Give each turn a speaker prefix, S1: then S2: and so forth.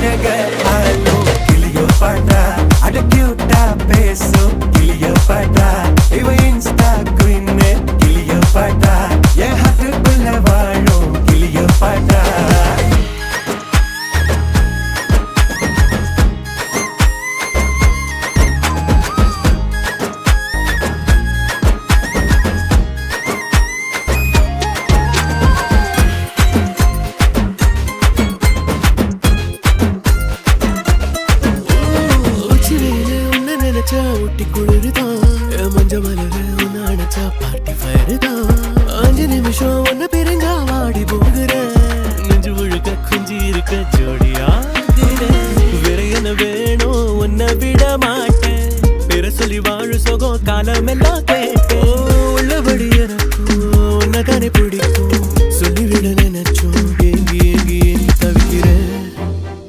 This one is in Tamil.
S1: அழக ஆலோ கிளியோ பாட்டா அட கியூட்டா பேசும் கிளியோ பாட்டா இவ இன்ஸ்டா குயின் கிளியோ பாட்டா என் ஹார்ட்டுக்குள்ள வாழும் கிளியோ பாட்டா ஊட்டி குளிர்தான் மஞ்ச மலர உன்ன அணைச்சா பார்ட்டி ஃபயர் தான் 5 நிமிஷம் ஒன்ன பிரிஞ்சா வாடி போகிற நெஞ்சு முழுக்க குஞ்சி இருக்க ஜோடியா வேற என்ன வேணும் உன்னை விட மாட்டேன் பேர சொல்லி வாழு சோகம் காலம் எல்லாம்